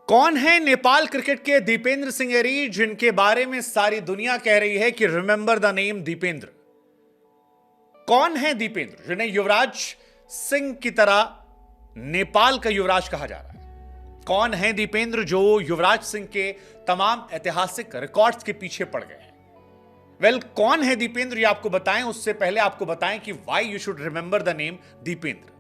कौन है नेपाल क्रिकेट के दीपेंद्र सिंह एरी, जिनके बारे में सारी दुनिया कह रही है कि रिमेंबर द नेम दीपेंद्र। कौन है दीपेंद्र, जिन्हें युवराज सिंह की तरह नेपाल का युवराज कहा जा रहा है? कौन है दीपेंद्र जो युवराज सिंह के तमाम ऐतिहासिक रिकॉर्ड्स के पीछे पड़ गए हैं? कौन है दीपेंद्र, ये आपको बताएं। उससे पहले आपको बताएं कि why you should remember the name Dipendra.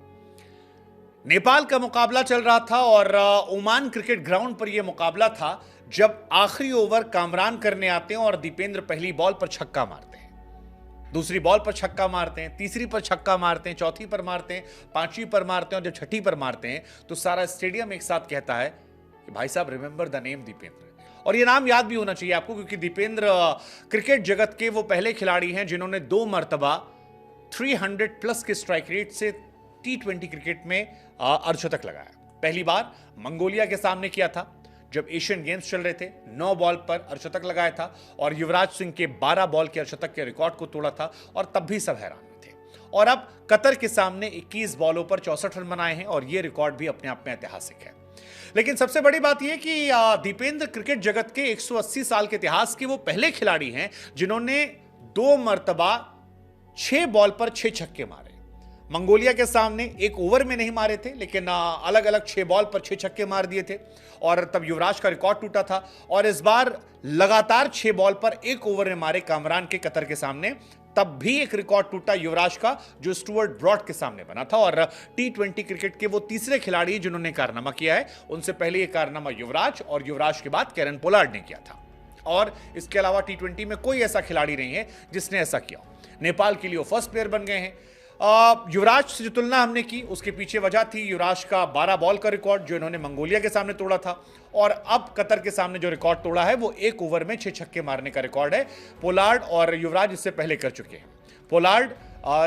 Nepal का मुकाबला चल रहा था और ओमान क्रिकेट ग्राउंड पर यह मुकाबला था, जब आखिरी ओवर कामरान करने आते हैं और दीपेंद्र पहली बॉल पर छक्का मारते हैं, दूसरी बॉल पर छक्का मारते हैं, तीसरी पर छक्का मारते हैं, चौथी पर मारते हैं, पांचवी पर मारते हैं और जब छठी पर मारते हैं तो सारा स्टेडियम एक साथ कहता है कि भाई साहब रिमेंबर द नेम दीपेंद्र। और यह नाम याद भी होना चाहिए आपको, क्योंकि दीपेंद्र क्रिकेट जगत के वो पहले खिलाड़ी हैं जिन्होंने 2 मरतबा 300 प्लस के स्ट्राइक रेट से T20 क्रिकेट में अर्धशतक लगाया। पहली बार मंगोलिया के सामने किया था जब एशियन गेम्स चल रहे थे, 9 बॉल पर अर्धशतक लगाया था और युवराज सिंह के 12 बॉल के अर्धशतक के रिकॉर्ड को तोड़ा था और तब भी सब हैरान थे। और अब कतर के सामने 21 बॉलों पर 64 रन बनाए हैं और यह रिकॉर्ड भी अपने आप में ऐतिहासिक है। लेकिन सबसे बड़ी बात यह कि दीपेंद्र क्रिकेट जगत के 180 साल के इतिहास के वो पहले खिलाड़ी हैं जिन्होंने 2 मरतबा 6 बॉल पर 6 छक्के मारे। मंगोलिया के सामने एक ओवर में नहीं मारे थे, लेकिन अलग अलग 6 बॉल पर 6 छक्के मार दिए थे और तब युवराज का रिकॉर्ड टूटा था। और इस बार लगातार 6 बॉल पर 1 ओवर में मारे कामरान के कतर के सामने, तब भी एक रिकॉर्ड टूटा युवराज का जो स्टुअर्ट ब्रॉड के सामने बना था। और T20 क्रिकेट के वो तीसरे खिलाड़ी जिन्होंने कारनामा किया है। उनसे पहले यह कारनामा युवराज और युवराज के बाद कैरन पोलार्ड ने किया था और इसके अलावा T20 में कोई ऐसा खिलाड़ी नहीं है जिसने ऐसा किया। नेपाल के लिए वो फर्स्ट प्लेयर बन गए हैं। युवराज से जो तुलना हमने की उसके पीछे वजह थी युवराज का 12 बॉल का रिकॉर्ड जो इन्होंने मंगोलिया के सामने तोड़ा था, और अब कतर के सामने जो रिकॉर्ड तोड़ा है वो 1 ओवर में 6 छक्के मारने का रिकॉर्ड है। पोलार्ड और युवराज इससे पहले कर चुके हैं। पोलार्ड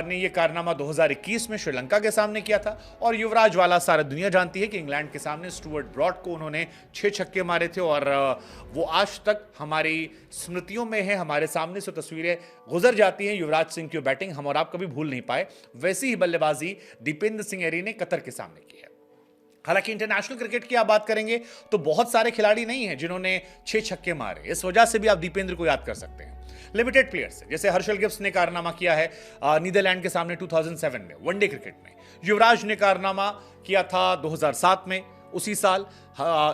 ने यह कारनामा 2021 में श्रीलंका के सामने किया था और युवराज वाला सारा दुनिया जानती है कि इंग्लैंड के सामने स्टुअर्ट ब्रॉड को उन्होंने 6 छक्के मारे थे और वो आज तक हमारी स्मृतियों में है। हमारे सामने से तस्वीरें गुजर जाती हैं युवराज सिंह की बैटिंग, हम और आप कभी भूल नहीं पाए। वैसी ही बल्लेबाजी दीपेंद्र सिंह एरी ने कतर के सामने की है। हालांकि इंटरनेशनल क्रिकेट की आप बात करेंगे तो बहुत सारे खिलाड़ी नहीं हैं जिन्होंने 6 छक्के मारे। इस वजह से भी आप दीपेंद्र को याद कर सकते हैं। लिमिटेड प्लेयर्स से, जैसे हर्षल गिब्स ने कारनामा किया है नीदरलैंड के सामने 2007 में वनडे क्रिकेट में। युवराज ने कारनामा किया था 2007 में, उसी साल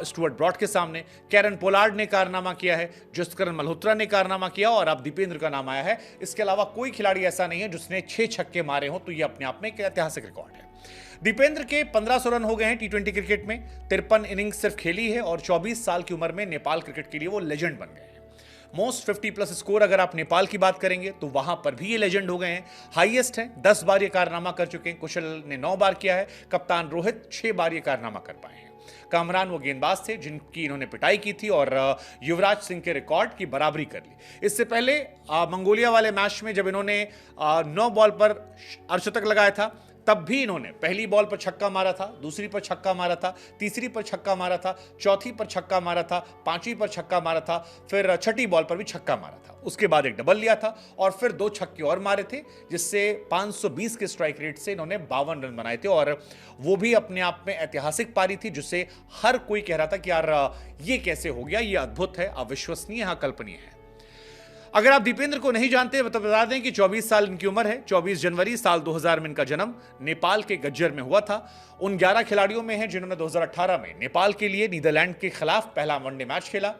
स्टुअर्ट ब्रॉड के सामने। कैरन पोलार्ड ने कारनामा किया है, जसकरण मल्होत्रा ने कारनामा किया और अब दीपेंद्र का नाम आया है। इसके अलावा कोई खिलाड़ी ऐसा नहीं है जिसने 6 छक्के मारे हो, तो यह अपने आप में एक ऐतिहासिक रिकॉर्ड है। दीपेंद्र के 1500 रन हो गए हैं T20 क्रिकेट में। 53 इनिंग्स सिर्फ खेली है और 24 साल की उम्र में नेपाल क्रिकेट के लिए वो लेजेंड बन गए हैं। मोस्ट 50 प्लस स्कोर अगर आप नेपाल की बात करेंगे तो वहां पर भी ये लेजेंड हो गए हैं। हाईएस्ट है, 10 बार ये कारनामा कर चुके हैं। कुशल ने 9 बार किया है। कप्तान रोहित 6 बार ये कारनामा कर पाए हैं। कामरान वो गेंदबाज थे जिनकी इन्होंने पिटाई की थी और युवराज सिंह के रिकॉर्ड की बराबरी कर ली। इससे पहले मंगोलिया वाले मैच में जब इन्होंने 9 बॉल पर अर्धशतक लगाया था, तब भी इन्होंने पहली बॉल पर छक्का मारा था, दूसरी पर छक्का मारा था, तीसरी पर छक्का मारा था, चौथी पर छक्का मारा था, पांचवी पर छक्का मारा था, फिर छठी बॉल पर भी छक्का मारा था। उसके बाद एक डबल लिया था और फिर 2 छक्के और मारे थे, जिससे 520 के स्ट्राइक रेट से इन्होंने 52 रन बनाए थे। और वो भी अपने आप में ऐतिहासिक पारी थी, जिससे हर कोई कह रहा था कि यार ये कैसे हो गया, ये अद्भुत है, अविश्वसनीय है, अकल्पनीय है। अगर आप दीपेंद्र को नहीं जानते तो बता दें कि 24 साल इनकी उम्र है। 24 जनवरी साल 2000 में इनका जन्म नेपाल के गज्जर में हुआ था। उन 11 खिलाड़ियों में हैं जिन्होंने 2018 में नेपाल के लिए नीदरलैंड के खिलाफ पहला वनडे मैच खेला।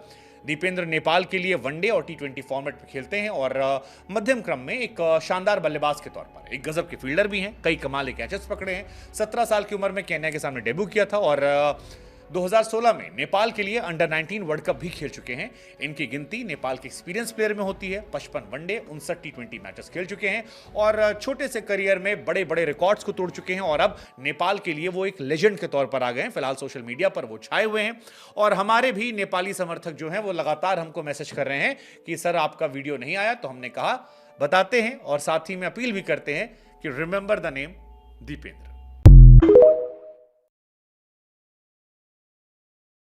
दीपेंद्र नेपाल के लिए वनडे और T20 फॉर्मेट में खेलते हैं और मध्यम क्रम में एक शानदार बल्लेबाज के तौर पर एक गजब के फील्डर भी हैं। कई कमाल के कैचेस पकड़े हैं। 17 साल की उम्र में केन्या के सामने डेब्यू किया था और 2016 में नेपाल के लिए अंडर 19 वर्ल्ड कप भी खेल चुके हैं। इनकी गिनती नेपाल के एक्सपीरियंस प्लेयर में होती है। 55 वनडे, 59 T20 मैचेस खेल चुके हैं और छोटे से करियर में बड़े बड़े रिकॉर्ड्स को तोड़ चुके हैं और अब नेपाल के लिए वो एक लेजेंड के तौर पर आ गए हैं। फिलहाल सोशल मीडिया पर वो छाए हुए हैं और हमारे भी नेपाली समर्थक जो हैं वो लगातार हमको मैसेज कर रहे हैं कि सर आपका वीडियो नहीं आया, तो हमने कहा बताते हैं और साथ ही में अपील भी करते हैं कि रिमेंबर द नेम दीपेंद्र।